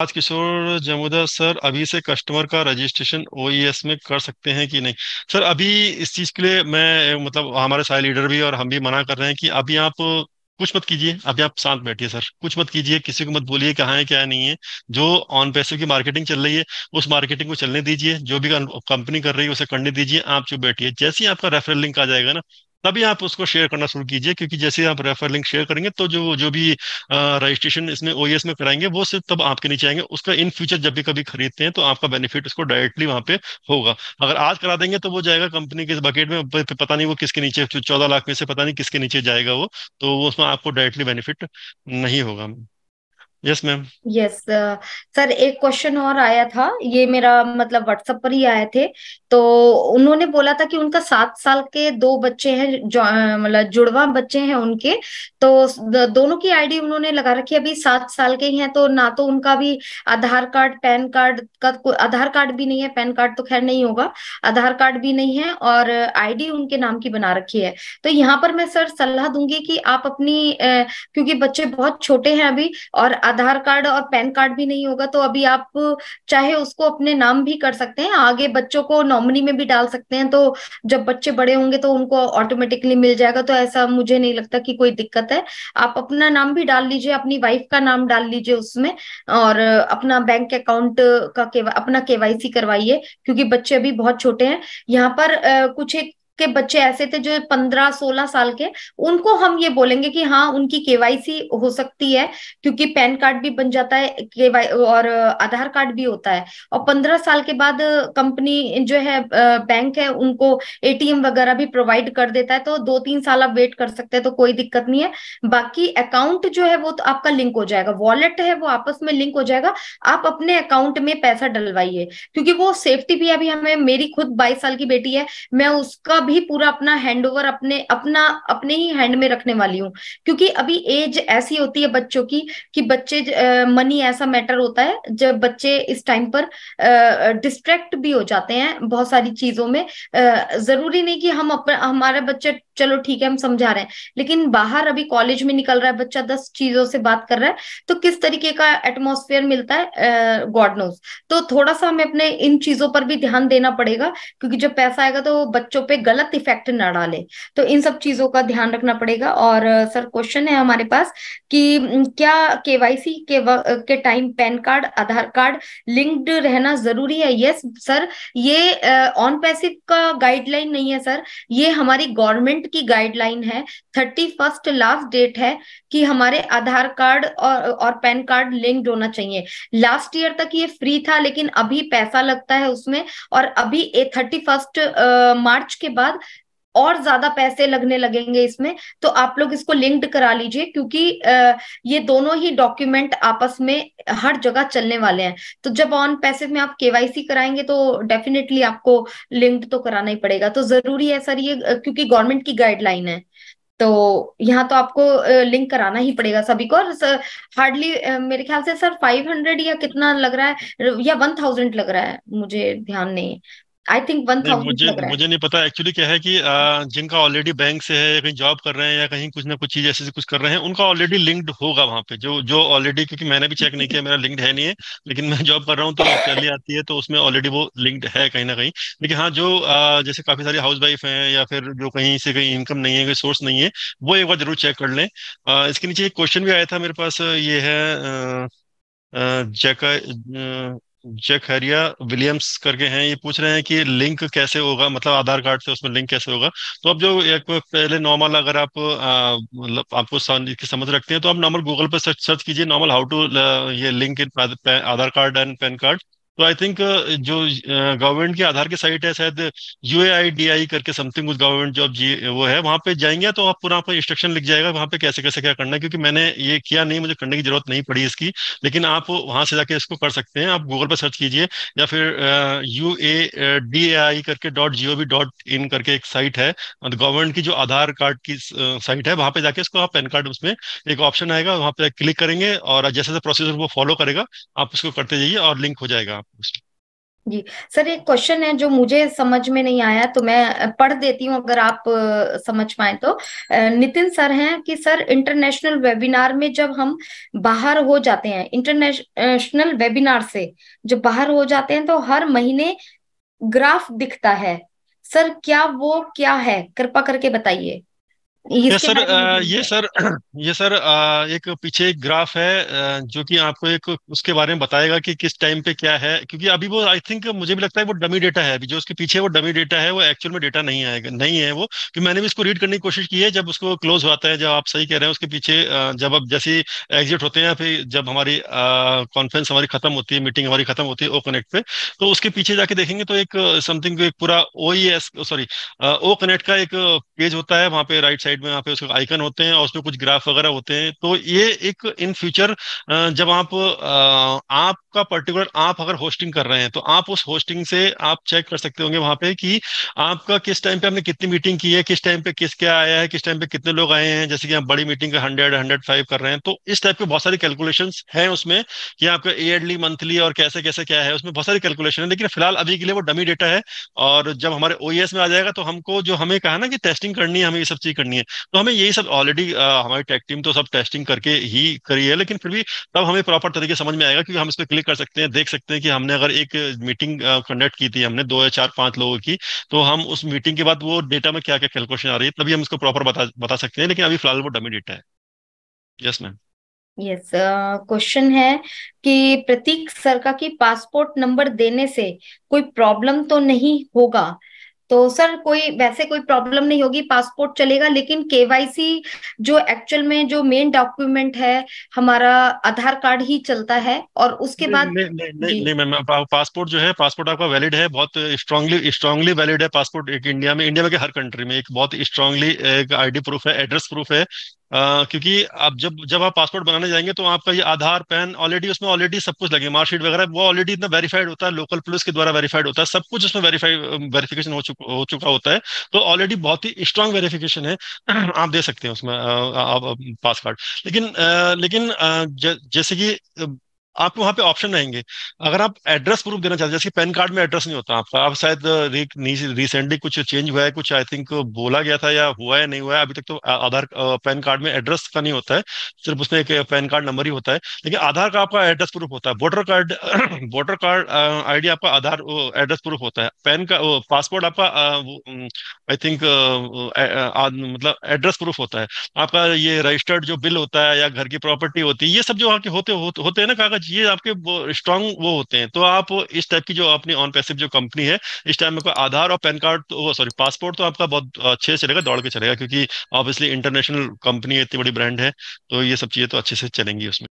Rajkishore जमुदा sir, अभी से customer का रजिस्ट्रेशन ओईएस में कर सकते हैं कि नहीं? सर अभी इस चीज के लिए मैं मतलब हमारे सारे लीडर भी और हम भी मना कर रहे हैं कि अभी आप कुछ मत कीजिए। अभी आप शांत बैठिए सर, कुछ मत कीजिए, किसी को मत बोलिए कहाँ है क्या नहीं है। जो ऑन पैसिव की मार्केटिंग चल रही है उस मार्केटिंग को चलने दीजिए, जो भी कंपनी कर रही है उसे करने दीजिए। आप चुप बैठिए, जैसे ही आपका रेफरल लिंक आ जाएगा ना, तभी आप उसको शेयर करना शुरू कीजिए। क्योंकि जैसे ही आप रेफरल लिंक शेयर करेंगे तो जो जो भी रजिस्ट्रेशन इसमें ओईएस में कराएंगे वो सिर्फ तब आपके नीचे आएंगे। उसका इन फ्यूचर जब भी कभी खरीदते हैं तो आपका बेनिफिट उसको डायरेक्टली वहां पे होगा। अगर आज करा देंगे तो वो जाएगा कंपनी के बकेट में, पता नहीं वो किसके नीचे, 14 लाख में से पता नहीं किसके नीचे जाएगा वो। तो वो उसमें आपको डायरेक्टली बेनिफिट नहीं होगा। Yes ma'am. यस सर, एक क्वेश्चन और आया था, ये मेरा मतलब व्हाट्सएप पर ही आए थे। तो उन्होंने बोला था कि उनका 7 साल के दो बच्चे हैं, जो मतलब जुड़वा बच्चे हैं उनके। तो दोनों की आईडी उन्होंने लगा रखी है, अभी 7 साल के ही हैं, तो ना तो उनका भी आधार कार्ड पैन कार्ड का आधार कार्ड भी नहीं है, पैन कार्ड तो खैर नहीं होगा, आधार कार्ड भी नहीं है, और आईडी उनके नाम की बना रखी है। तो यहाँ पर मैं सर सलाह दूंगी कि आप अपनी क्योंकि बच्चे बहुत छोटे हैं अभी, और आधार कार्ड और पैन कार्ड भी नहीं होगा, तो अभी आप चाहे उसको अपने नाम भी कर सकते हैं, आगे बच्चों को नॉमिनी में भी डाल सकते हैं। तो जब बच्चे बड़े होंगे तो उनको ऑटोमेटिकली मिल जाएगा, तो ऐसा मुझे नहीं लगता कि कोई दिक्कत है। आप अपना नाम भी डाल लीजिए, अपनी वाइफ का नाम डाल लीजिए उसमें, और अपना बैंक अकाउंट का अपना केवाईसी करवाइए, क्योंकि बच्चे अभी बहुत छोटे हैं। यहाँ पर कुछ एक के बच्चे ऐसे थे जो 15-16 साल के, उनको हम ये बोलेंगे कि हाँ उनकी केवाईसी हो सकती है, क्योंकि पैन कार्ड भी बन जाता है केवाई, और आधार कार्ड भी होता है। और 15 साल के बाद कंपनी जो है, बैंक है, उनको एटीएम वगैरह भी प्रोवाइड कर देता है, तो 2-3 साल आप वेट कर सकते हैं, तो कोई दिक्कत नहीं है। बाकी अकाउंट जो है वो तो आपका लिंक हो जाएगा, वॉलेट है वो आपस में लिंक हो जाएगा। आप अपने अकाउंट में पैसा डलवाइए, क्योंकि वो सेफ्टी भी अभी हमें, मेरी खुद 22 साल की बेटी है, मैं उसका भी पूरा अपना हैंड ओवर अपने ही हैंड में रखने वाली हूँ। क्योंकि अभी एज ऐसी होती है बच्चों की कि बच्चे, मनी ऐसा मैटर होता है जब बच्चे इस टाइम पर डिस्ट्रैक्ट भी हो जाते हैं बहुत सारी चीजों में। जरूरी नहीं कि हमारे बच्चे, चलो ठीक है हम समझा रहे हैं, लेकिन बाहर अभी कॉलेज में निकल रहा है बच्चा, 10 चीजों से बात कर रहा है, तो किस तरीके का एटमॉस्फेयर मिलता है गॉड नोज। तो थोड़ा सा हमें अपने इन चीजों पर भी ध्यान देना पड़ेगा, क्योंकि जब पैसा आएगा तो बच्चों पे गलत इफेक्ट ना डाले। तो इन सब चीजों का ध्यान रखना पड़ेगा। और सर क्वेश्चन है हमारे पास कि क्या केवाईसी के टाइम पैन कार्ड आधार कार्ड लिंक्ड रहना जरूरी है? यस सर, ये ऑन पैसिव का गाइडलाइन नहीं है सर, ये हमारी गवर्नमेंट की गाइडलाइन है। 31 लास्ट डेट है कि हमारे आधार कार्ड और पैन कार्ड लिंक्ड होना चाहिए। लास्ट ईयर तक ये फ्री था, लेकिन अभी पैसा लगता है उसमें, और अभी 31 मार्च के बाद और ज्यादा पैसे लगने लगेंगे इसमें। तो आप लोग इसको लिंक्ड करा लीजिए, क्योंकि ये दोनों ही डॉक्यूमेंट आपस में हर जगह चलने वाले हैं। तो जब ऑन पैसिव में आप केवाईसी कराएंगे तो डेफिनेटली आपको लिंक्ड तो कराना ही पड़ेगा, तो जरूरी है सर ये, क्योंकि गवर्नमेंट की गाइडलाइन है। तो यहाँ तो आपको लिंक कराना ही पड़ेगा सभी को। और हार्डली मेरे ख्याल से सर 500 या कितना लग रहा है, या 1000 लग रहा है, मुझे ध्यान नहीं। आई थिंक वन नहीं, थाउजेंड मुझे लग रहा है। मुझे नहीं पता एक्चुअली क्या है कि जिनका ऑलरेडी बैंक से है या कहीं जॉब कर रहे हैं या कहीं कुछ ना कुछ चीज ऐसे कुछ कर रहे हैं, उनका ऑलरेडी लिंक्ड होगा वहां पे। जो जो ऑलरेडी, क्योंकि मैंने भी चेक नहीं किया, मेरा लिंक्ड है नहीं है, लेकिन मैं जॉब कर रहा हूँ तो सैलरी आती है तो उसमें ऑलरेडी वो लिंक्ड है कहीं ना कहीं। लेकिन हाँ, जो जैसे काफी सारी हाउस वाइफ हैं या फिर जो कहीं से कहीं इनकम नहीं है, कोई सोर्स नहीं है, वो एक बार जरूर चेक कर लें। इसके नीचे एक क्वेश्चन भी आया था मेरे पास, ये है जैका जैकहरिया विलियम्स करके हैं। ये पूछ रहे हैं कि लिंक कैसे होगा, मतलब आधार कार्ड से उसमें लिंक कैसे होगा। तो अब जो एक पहले नॉर्मल, अगर आप मतलब आपको की समझ रखते हैं तो आप नॉर्मल गूगल पर सर्च सर्च कीजिए, नॉर्मल हाउ टू ये link in Aadhaar card and pan card. तो आई थिंक जो गवर्नमेंट की आधार की साइट है शायद, यूएआईडीआई करके समथिंग, कुछ गवर्नमेंट जॉब जी वो है, वहां पे जाएंगे तो आप पूरा आपको इंस्ट्रक्शन लिख जाएगा वहां पे कैसे कैसे क्या करना है। क्योंकि मैंने ये किया नहीं, मुझे करने की जरूरत नहीं पड़ी इसकी। लेकिन आप वहां से जाके इसको कर सकते हैं, आप गूगल पर सर्च कीजिए, या फिर UADAI करके .gov.in करके एक साइट है, गवर्नमेंट की जो आधार कार्ड की साइट है, वहां पे जाके इसको आप पैन कार्ड, उसमें एक ऑप्शन आएगा, वहां पे क्लिक करेंगे और जैसे जैसे प्रोसीजर वो फॉलो करेगा, आप उसको करते जाइए और लिंक हो जाएगा आप उसमें। जी सर, एक क्वेश्चन है जो मुझे समझ में नहीं आया, तो मैं पढ़ देती हूँ अगर आप समझ पाए तो। नितिन सर हैं कि सर, इंटरनेशनल वेबिनार में जब हम बाहर हो जाते हैं, इंटरनेशनल वेबिनार से जब बाहर हो जाते हैं तो हर महीने ग्राफ दिखता है। सर क्या वो क्या है, कृपा करके बताइए, ये इसके सर बारे में ये मुझे। सर ये सर एक पीछे एक ग्राफ है, जो कि आपको एक उसके बारे में बताएगा कि किस टाइम पे क्या है, क्योंकि अभी वो आई थिंक मुझे भी लगता है वो डमी डेटा है, अभी जो उसके पीछे वो डमी डेटा है, वो एक्चुअल में डेटा नहीं आएगा, नहीं है वो, कि मैंने भी इसको रीड करने की कोशिश की है जब उसको क्लोज होता है, जब आप सही कह रहे हैं उसके पीछे जब अब जैसे एग्जिट होते हैं, फिर जब हमारी कॉन्फ्रेंस हमारी खत्म होती है, मीटिंग हमारी खत्म होती है ओ कनेक्ट पे, तो उसके पीछे जाके देखेंगे तो एक समथिंग एक पूरा O E S sorry O connect का एक पेज होता है, वहाँ पे राइट साइड में वहाँ पे उसके आइकन होते हैं और उसमें कुछ ग्राफ वगैरह होते हैं। तो ये एक इन फ्यूचर जब आपका पर्टिकुलर आप अगर होस्टिंग कर रहे हैं, तो आप उस होस्टिंग से आप चेक कर सकते होंगे वहाँ पे कि आपका किस टाइम पे आपने कितनी मीटिंग की है, किस टाइम पे किस क्या आया है, किस टाइम पे कितने लोग आए हैं, जैसे कि आप बड़ी मीटिंग का 100 105 कर रहे हैं, तो इस टाइप के बहुत सारी कैलकुलेशंस हैं उसमें, कि आपका ईयरली मंथली और कैसे कैसे क्या है, उसमें बहुत सारी कैलकुलेशन है, लेकिन फिलहाल अभी के लिए वो डमी डेटा है। और जब हमारे ओईएस में आ जाएगा, तो हमको जो हमें कहा ना कि टेस्टिंग करनी है, हमें ये सब चीज करनी है, तो हमें यही सब ऑलरेडी हमारी टेक टीम तो सब टेस्टिंग करके ही करी है, लेकिन फिर भी तब हमें प्रॉपर तरीके से समझ में आएगा, क्योंकि हम इस पर क्लिक कर सकते हैं, देख सकते हैं कि हमने अगर एक मीटिंग कंडक्ट की थी हमने 2 या 4 5 लोगों की, तो हम उस मीटिंग के बाद वो डेटा में क्या क्या कैलकुलेशन आ रही है, तभी हम इसको प्रॉपर बता बता सकते हैं, लेकिन अभी फिलहाल वो डमी डेटा है। Yes ma'am. यस, क्वेश्चन है कि प्रतीक सर का कि पासपोर्ट नंबर देने से कोई प्रॉब्लम तो नहीं होगा। तो सर कोई वैसे कोई प्रॉब्लम नहीं होगी, पासपोर्ट चलेगा, लेकिन केवाईसी जो एक्चुअल में जो मेन डॉक्यूमेंट है, हमारा आधार कार्ड ही चलता है, और उसके नहीं बाद। नहीं नहीं नहीं जी। नहीं मैम, पासपोर्ट जो है, पासपोर्ट आपका वैलिड है, बहुत स्ट्रांगली स्ट्रांगली वैलिड है पासपोर्ट, एक इंडिया में कि हर कंट्री में एक बहुत स्ट्रांगली एक आईडी प्रूफ है, एड्रेस प्रूफ है। क्योंकि आप जब जब आप पासपोर्ट बनाने जाएंगे, तो आपका ये आधार पैन ऑलरेडी उसमें ऑलरेडी सब कुछ लगे, मार्कशीट वगैरह वो ऑलरेडी इतना वेरीफाइड होता है, लोकल पुलिस के द्वारा वेरीफाइड होता है, सब कुछ उसमें वेरिफिकेशन हो चुका होता है। तो ऑलरेडी बहुत ही स्ट्रांग वेरिफिकेशन है। आप दे सकते हैं उसमें पास कार्ड। लेकिन जैसे कि आपको वहाँ पे ऑप्शन रहेंगे, अगर आप एड्रेस प्रूफ देना चाहते हैं, जैसे पैन कार्ड में एड्रेस नहीं होता आपका, आप शायद रिसेंटली कुछ चेंज हुआ है, कुछ आई थिंक बोला गया था, या हुआ है नहीं हुआ है अभी तक, तो आधार पैन कार्ड में एड्रेस का नहीं होता है, सिर्फ उसमें एक पैन कार्ड नंबर ही होता है, लेकिन आधार का आपका एड्रेस प्रूफ होता है, voter card voter card ID आपका आधार एड्रेस प्रूफ होता है, पैन का पासपोर्ट आपका आई थिंक मतलब एड्रेस प्रूफ होता है, आपका ये रजिस्टर्ड जो बिल होता है या घर की प्रॉपर्टी होती है, ये सब जो आपके होते हैं ना कागज, ये आपके वो स्ट्रांग वो होते हैं, तो आप इस टाइप की जो अपनी ऑन पैसिव जो कंपनी है, इस टाइम में कोई आधार और पैन कार्ड तो वो सॉरी पासपोर्ट तो आपका बहुत अच्छे से चलेगा, दौड़ के चलेगा, क्योंकि ऑब्वियसली इंटरनेशनल कंपनी है, इतनी बड़ी ब्रांड है, तो ये सब चीजें तो अच्छे से चलेंगी उसमें।